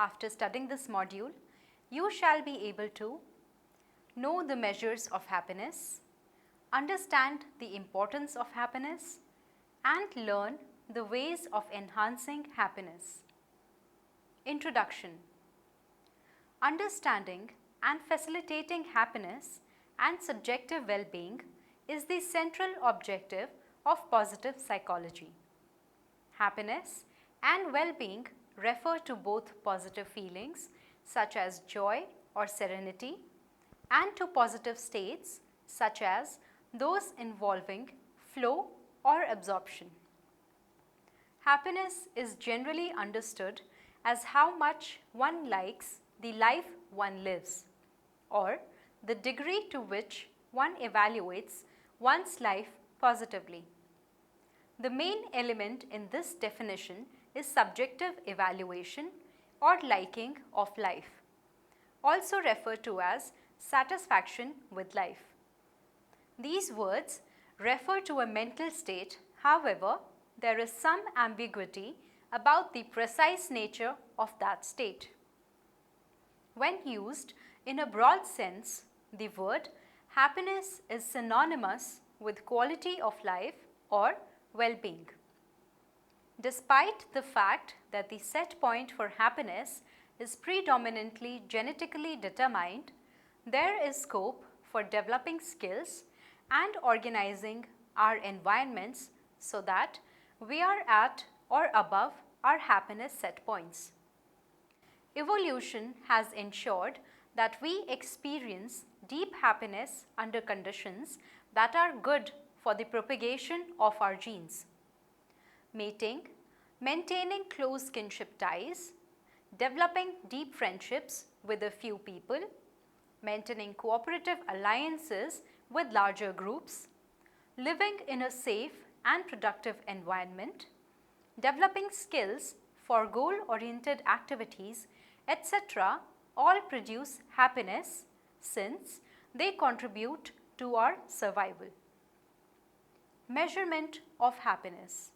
After studying this module, you shall be able to know the measures of happiness, understand the importance of happiness, and learn the ways of enhancing happiness. Introduction. Understanding and facilitating happiness and subjective well-being is the central objective of positive psychology. Happiness and well-being refer to both positive feelings such as joy or serenity and to positive states such as those involving flow or absorption. Happiness is generally understood as how much one likes the life one lives, or the degree to which one evaluates one's life positively. The main element in this definition is subjective evaluation or liking of life, also referred to as satisfaction with life. These words refer to a mental state. However, there is some ambiguity about the precise nature of that state. When used in a broad sense, the word happiness is synonymous with quality of life or well-being. Despite the fact that the set point for happiness is predominantly genetically determined, there is scope for developing skills and organizing our environments so that we are at or above our happiness set points. Evolution has ensured that we experience deep happiness under conditions that are good for the propagation of our genes. Mating, maintaining close kinship ties, developing deep friendships with a few people, maintaining cooperative alliances with larger groups, living in a safe and productive environment, developing skills for goal-oriented activities, etc. all produce happiness since they contribute to our survival. Measurement of happiness.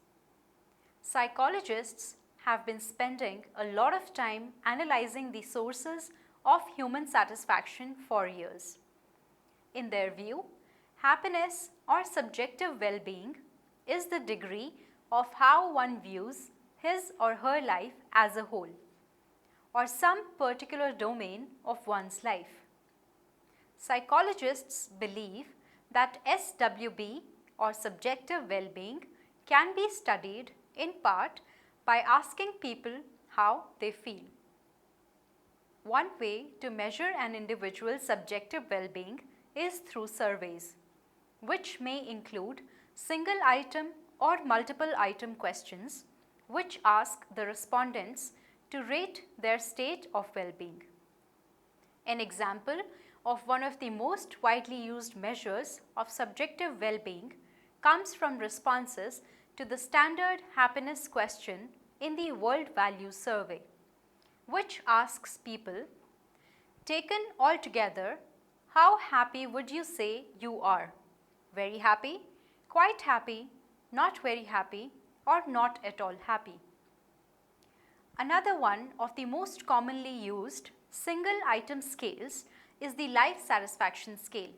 Psychologists have been spending a lot of time analyzing the sources of human satisfaction for years. In their view, happiness or subjective well-being is the degree of how one views his or her life as a whole, or some particular domain of one's life. Psychologists believe that SWB or subjective well-being can be studied in part by asking people how they feel. One way to measure an individual's subjective well-being is through surveys, which may include single item or multiple item questions which ask the respondents to rate their state of well-being. An example of one of the most widely used measures of subjective well-being comes from responses to the standard happiness question in the World Values Survey, which asks people, taken all together, how happy would you say you are? Very happy, quite happy, not very happy, or not at all happy. Another one of the most commonly used single item scales is the life satisfaction scale.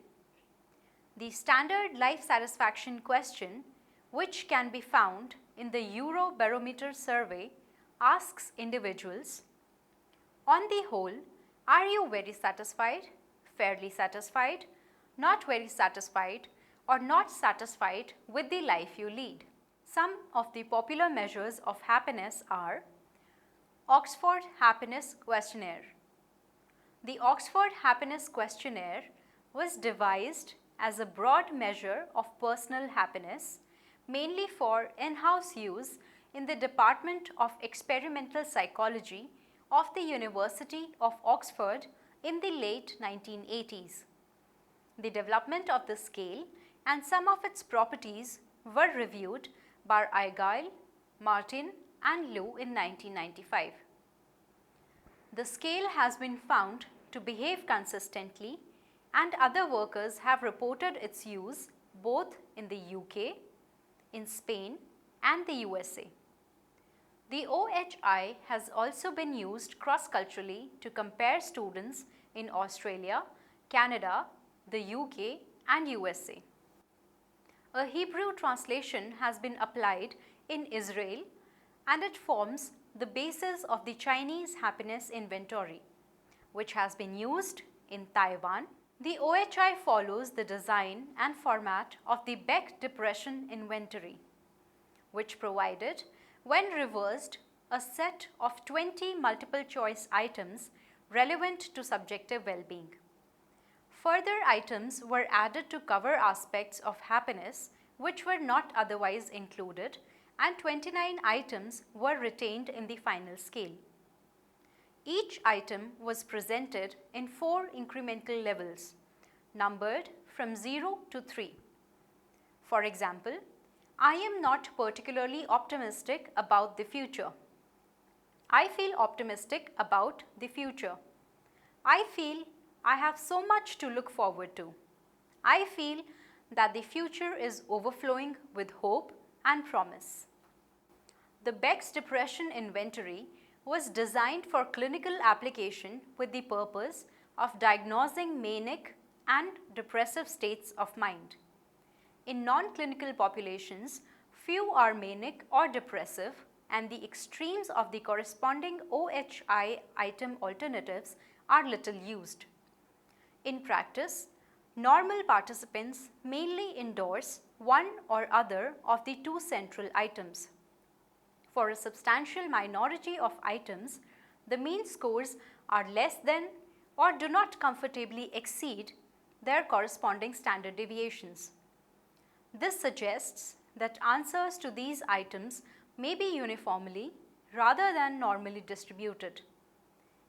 The standard life satisfaction question, which can be found in the Eurobarometer survey, asks individuals, on the whole, are you very satisfied, fairly satisfied, not very satisfied, or not satisfied with the life you lead? Some of the popular measures of happiness are Oxford Happiness Questionnaire. The Oxford Happiness Questionnaire was devised as a broad measure of personal happiness, mainly for in-house use in the Department of Experimental Psychology of the University of Oxford in the late 1980s. The development of the scale and some of its properties were reviewed by Eigel, Martin and Liu in 1995. The scale has been found to behave consistently, and other workers have reported its use both in the UK, in Spain and the USA. The OHI has also been used cross-culturally to compare students in Australia, Canada, the UK and USA. A Hebrew translation has been applied in Israel and it forms the basis of the Chinese happiness inventory, which has been used in Taiwan. The OHI follows the design and format of the Beck Depression Inventory, which provided, when reversed, a set of 20 multiple choice items relevant to subjective well-being. Further items were added to cover aspects of happiness which were not otherwise included, and 29 items were retained in the final scale. Each item was presented in 4 incremental levels, numbered from 0 to 3. For example, I am not particularly optimistic about the future. I feel optimistic about the future. I feel I have so much to look forward to. I feel that the future is overflowing with hope and promise. The Beck's Depression Inventory was designed for clinical application with the purpose of diagnosing manic and depressive states of mind. In non-clinical populations, few are manic or depressive, and the extremes of the corresponding OHI item alternatives are little used. In practice, normal participants mainly endorse one or other of the 2 central items. For a substantial minority of items, the mean scores are less than or do not comfortably exceed their corresponding standard deviations. This suggests that answers to these items may be uniformly rather than normally distributed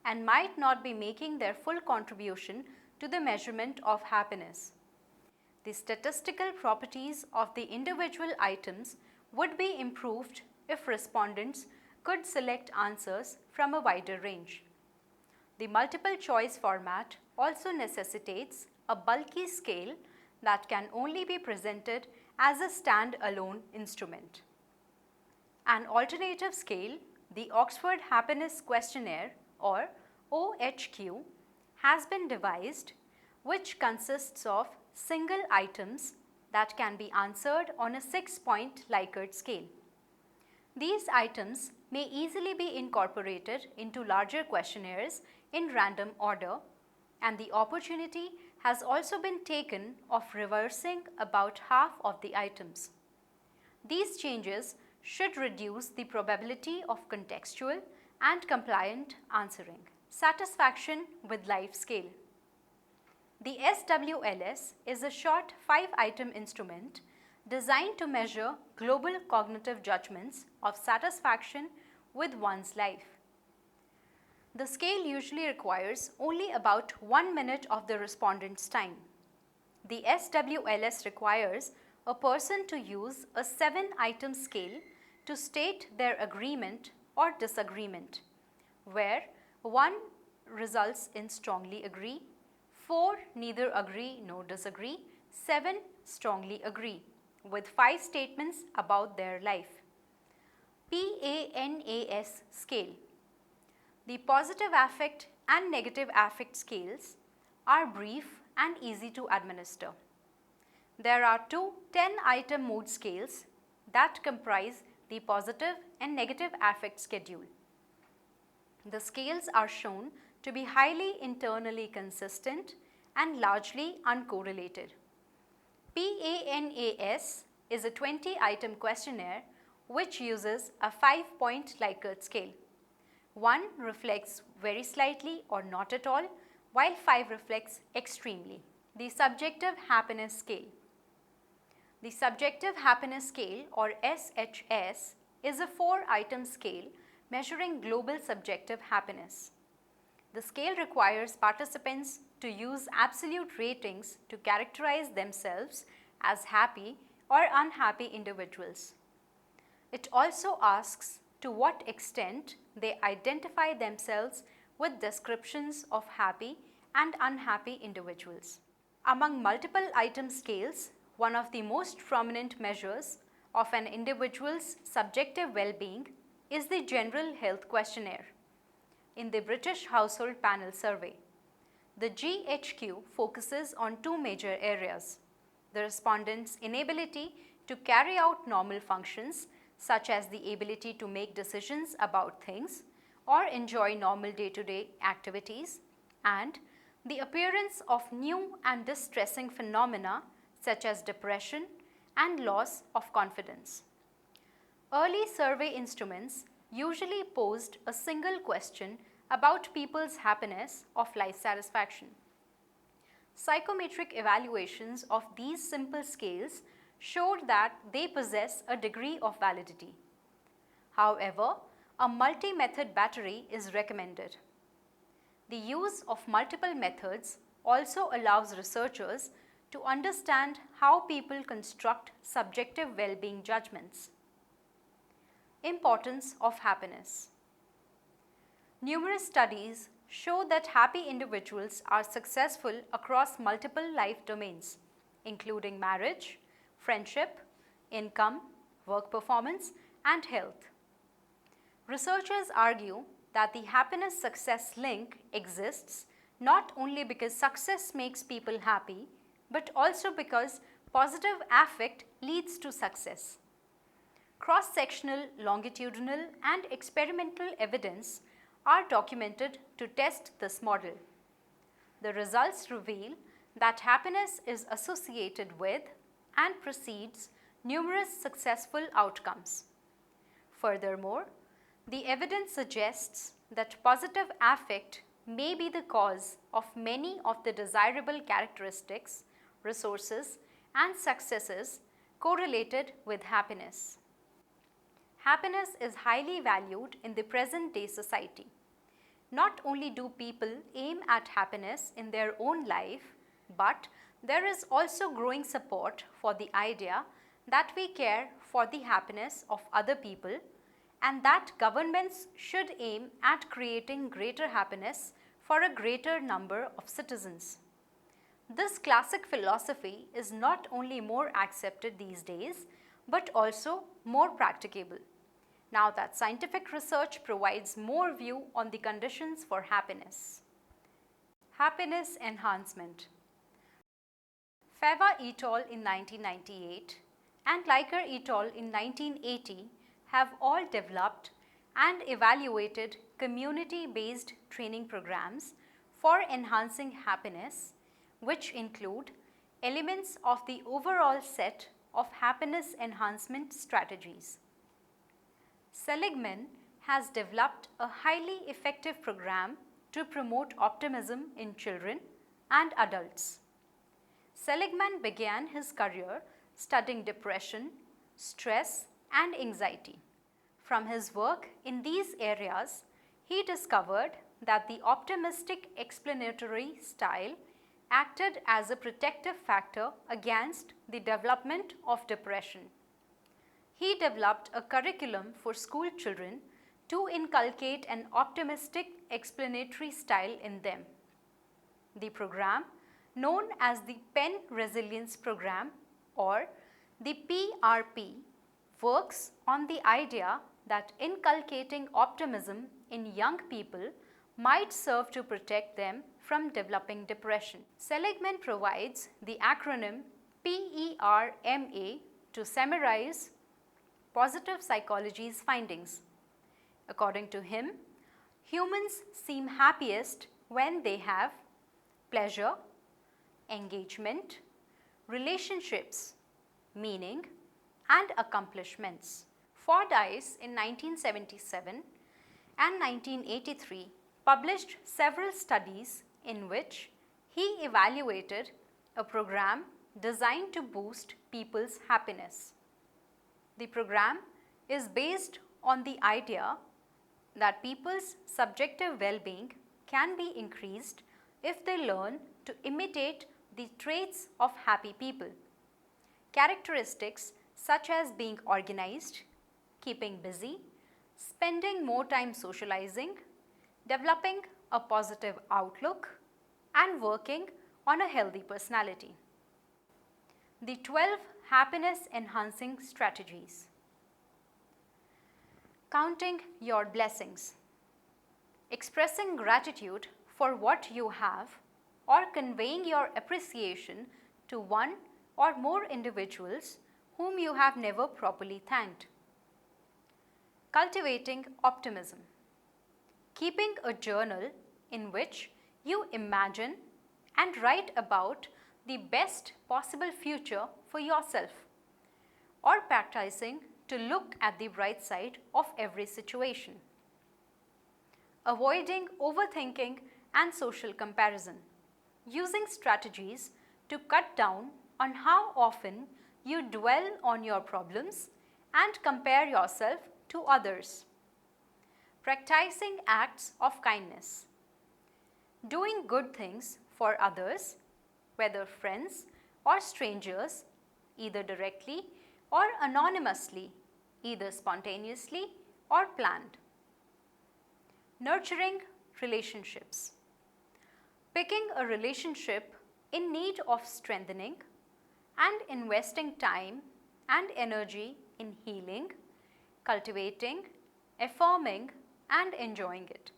and might not be making their full contribution to the measurement of happiness. The statistical properties of the individual items would be improved if respondents could select answers from a wider range. The multiple choice format also necessitates a bulky scale that can only be presented as a stand-alone instrument. An alternative scale, the Oxford Happiness Questionnaire or OHQ, has been devised, which consists of single items that can be answered on a 6-point Likert scale. These items may easily be incorporated into larger questionnaires in random order, and the opportunity has also been taken of reversing about half of the items. These changes should reduce the probability of contextual and compliant answering. Satisfaction with life scale. The SWLS is a short 5-item instrument designed to measure global cognitive judgments of satisfaction with one's life. The scale usually requires only about 1 minute of the respondent's time. The SWLS requires a person to use a 7-item scale to state their agreement or disagreement, where 1 results in strongly agree, 4 neither agree nor disagree, 7 strongly agree, with 5 statements about their life. PAAAS scale. The positive affect and negative affect scales are brief and easy to administer. There are 2 10-item mood scales that comprise the positive and negative affect schedule. The scales are shown to be highly internally consistent and largely uncorrelated. PAAAS is a 20-item questionnaire which uses a 5-point Likert scale. 1 reflects very slightly or not at all, while 5 reflects extremely. The Subjective Happiness Scale. The Subjective Happiness Scale, or SHS, is a 4-item scale measuring global subjective happiness. The scale requires participants to use absolute ratings to characterize themselves as happy or unhappy individuals. It also asks to what extent they identify themselves with descriptions of happy and unhappy individuals. Among multiple item scales, one of the most prominent measures of an individual's subjective well-being is the General Health Questionnaire. In the British Household Panel Survey, the GHQ focuses on two major areas: the respondents' inability to carry out normal functions, such as the ability to make decisions about things or enjoy normal day-to-day activities, and the appearance of new and distressing phenomena such as depression and loss of confidence. Early survey instruments usually posed a single question about people's happiness or life satisfaction. Psychometric evaluations of these simple scales showed that they possess a degree of validity. However, a multi-method battery is recommended. The use of multiple methods also allows researchers to understand how people construct subjective well-being judgments. Importance of happiness. Numerous studies show that happy individuals are successful across multiple life domains, including marriage, friendship, income, work performance, and health. Researchers argue that the happiness-success link exists not only because success makes people happy, but also because positive affect leads to success. Cross-sectional, longitudinal, and experimental evidence are documented to test this model. The results reveal that happiness is associated with and precedes numerous successful outcomes. Furthermore, the evidence suggests that positive affect may be the cause of many of the desirable characteristics, resources, and successes correlated with happiness. Happiness is highly valued in the present-day society. Not only do people aim at happiness in their own life, but there is also growing support for the idea that we care for the happiness of other people and that governments should aim at creating greater happiness for a greater number of citizens. This classic philosophy is not only more accepted these days, but also more practicable, now that scientific research provides more view on the conditions for happiness. Happiness enhancement. Fava et al. In 1998 and Liker et al. In 1980 have all developed and evaluated community-based training programs for enhancing happiness, which include elements of the overall set of happiness enhancement strategies. Seligman has developed a highly effective program to promote optimism in children and adults. Seligman began his career studying depression, stress, and anxiety. From his work in these areas, he discovered that the optimistic explanatory style acted as a protective factor against the development of depression. He developed a curriculum for school children to inculcate an optimistic explanatory style in them. The program, known as the Penn Resilience Program or the PRP, works on the idea that inculcating optimism in young people might serve to protect them from developing depression. Seligman provides the acronym PERMA to summarize positive psychology's findings. According to him, humans seem happiest when they have pleasure, engagement, relationships, meaning, and accomplishments. Fordyce in 1977 and 1983 published several studies in which he evaluated a program designed to boost people's happiness. The program is based on the idea that people's subjective well-being can be increased if they learn to imitate the traits of happy people. Characteristics such as being organized, keeping busy, spending more time socializing, developing a positive outlook, and working on a healthy personality. The 12 happiness enhancing strategies. Counting your blessings. Expressing gratitude for what you have or conveying your appreciation to one or more individuals whom you have never properly thanked. Cultivating optimism. Keeping a journal in which you imagine and write about the best possible future for yourself, or practicing to look at the bright side of every situation. Avoiding overthinking and social comparison, using strategies to cut down on how often you dwell on your problems and compare yourself to others. Practicing acts of kindness, doing good things for others, whether friends or strangers, either directly or anonymously, either spontaneously or planned. Nurturing relationships. Picking a relationship in need of strengthening and investing time and energy in healing, cultivating, affirming, and enjoying it.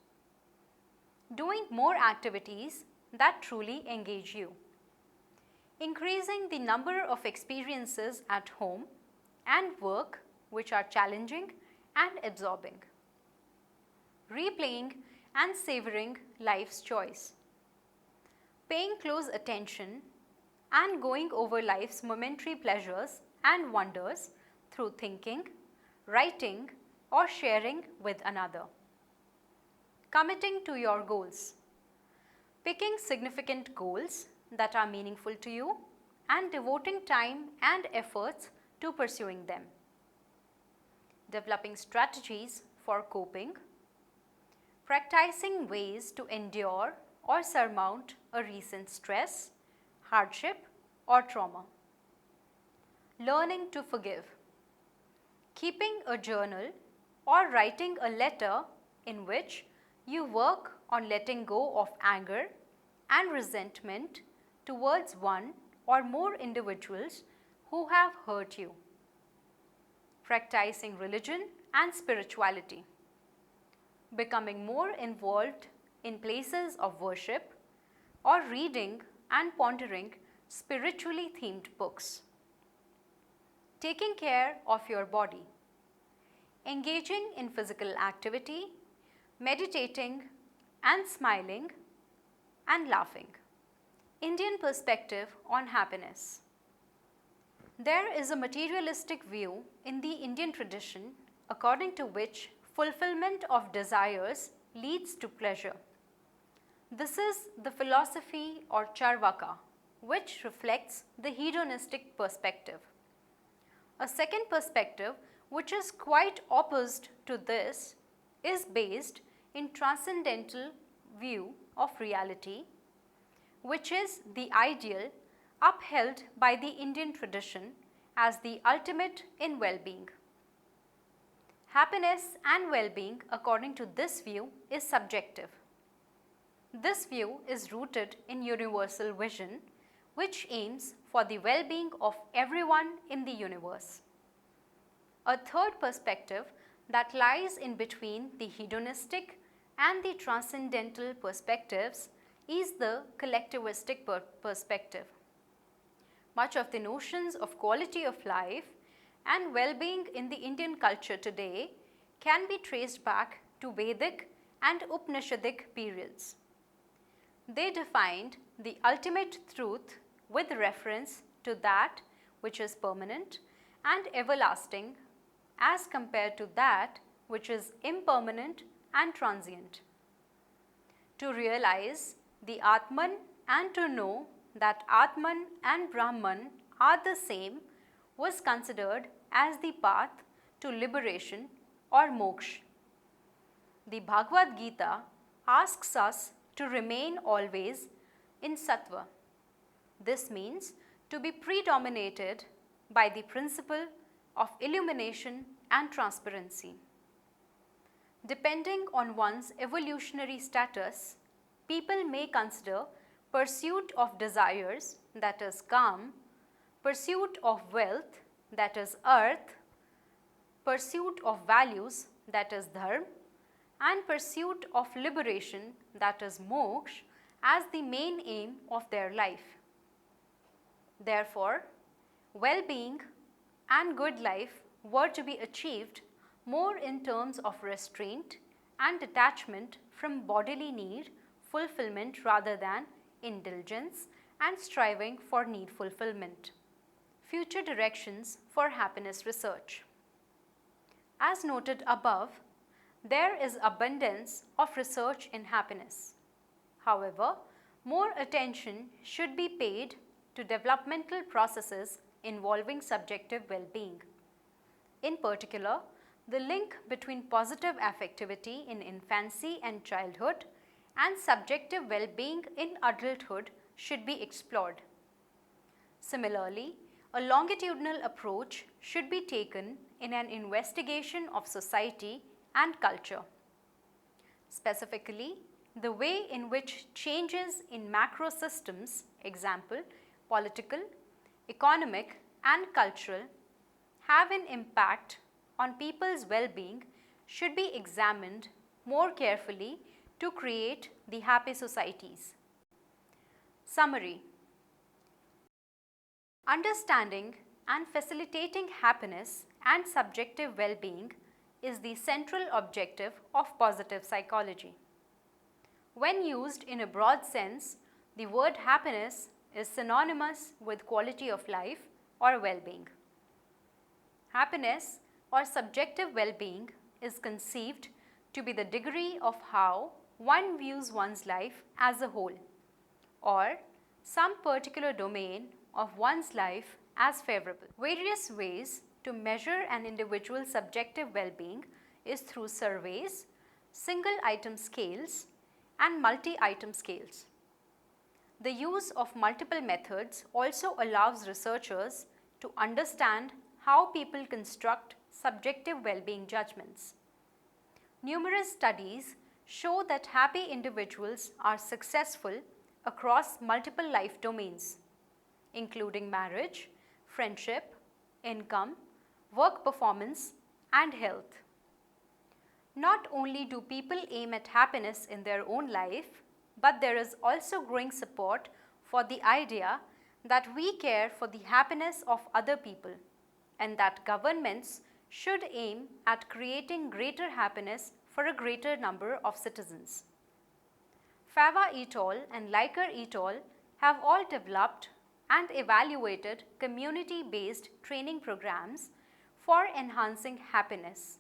Doing more activities that truly engage you. Increasing the number of experiences at home and work which are challenging and absorbing. Replaying and savoring life's joys. Paying close attention and going over life's momentary pleasures and wonders through thinking, writing, or sharing with another. Committing to your goals. Picking significant goals that are meaningful to you and devoting time and efforts to pursuing them. Developing strategies for coping. Practicing ways to endure or surmount a recent stress, hardship, or trauma. Learning to forgive. Keeping a journal or writing a letter in which you work on letting go of anger and resentment towards one or more individuals who have hurt you. Practicing religion and spirituality. Becoming more involved in places of worship or reading and pondering spiritually themed books. Taking care of your body. Engaging in physical activity, meditating and smiling and laughing. Indian perspective on happiness. There is a materialistic view in the Indian tradition according to which fulfillment of desires leads to pleasure. This is the philosophy or charvaka, which reflects the hedonistic perspective. A second perspective, which is quite opposite to this, is based in transcendental view of reality, which is the ideal upheld by the Indian tradition as the ultimate in well-being. Happiness and well-being, according to this view, is subjective. This view is rooted in universal vision, which aims for the well-being of everyone in the universe. A third perspective that lies in between the hedonistic and the transcendental perspectives is the collectivistic perspective. Much of the notions of quality of life and well-being in the Indian culture today can be traced back to Vedic and Upanishadic periods. They defined the ultimate truth with reference to that which is permanent and everlasting as compared to that which is impermanent and transient. To realize the Atman and to know that Atman and Brahman are the same was considered as the path to liberation or moksha. The Bhagavad Gita asks us to remain always in sattva. This means to be predominated by the principle of illumination and transparency. Depending on one's evolutionary status, people may consider pursuit of desires, that is calm, pursuit of wealth, that is earth, pursuit of values, that is dharma, and pursuit of liberation, that is moksha, as the main aim of their life. Therefore, well-being and good life were to be achieved more in terms of restraint and detachment from bodily need fulfillment rather than indulgence and striving for need fulfillment. Future directions for happiness research. As noted above, there is abundance of research in happiness. However, more attention should be paid to developmental processes involving subjective well-being. In particular, the link between positive affectivity in infancy and childhood and subjective well-being in adulthood should be explored. Similarly, a longitudinal approach should be taken in an investigation of society and culture. Specifically, the way in which changes in macro systems, example, political, economic and cultural, have an impact on people's well-being should be examined more carefully to create the happy societies. Summary. Understanding and facilitating happiness and subjective well-being is the central objective of positive psychology. When used in a broad sense, the word happiness is synonymous with quality of life or well-being. Happiness or subjective well-being is conceived to be the degree of how one views one's life as a whole, or some particular domain of one's life as favorable. Various ways to measure an individual's subjective well-being is through surveys, single item scales, and multi-item scales. The use of multiple methods also allows researchers to understand how people construct subjective well-being judgments. Numerous studies show that happy individuals are successful across multiple life domains, including marriage, friendship, income, work performance, and health. Not only do people aim at happiness in their own life, but there is also growing support for the idea that we care for the happiness of other people and that governments should aim at creating greater happiness for a greater number of citizens. Fava et al. And Liker et al. Have all developed and evaluated community-based training programs for enhancing happiness,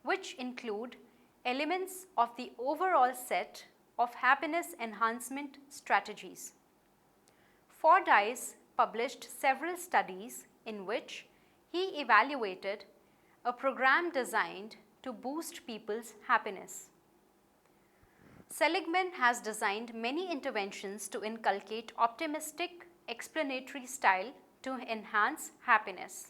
which include elements of the overall set of happiness enhancement strategies. Fordyce published several studies in which he evaluated a program designed to boost people's happiness. Seligman has designed many interventions to inculcate optimistic explanatory style to enhance happiness.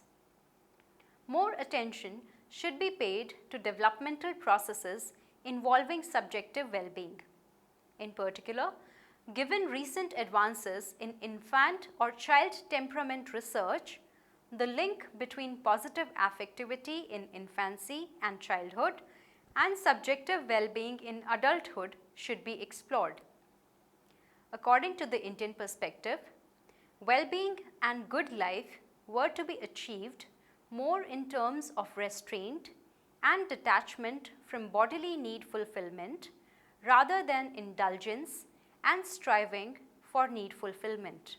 More attention should be paid to developmental processes involving subjective well-being. In particular, given recent advances in infant or child temperament research, the link between positive affectivity in infancy and childhood and subjective well-being in adulthood should be explored. According to the Indian perspective, well-being and good life were to be achieved more in terms of restraint and detachment from bodily need fulfillment rather than indulgence and striving for need fulfillment.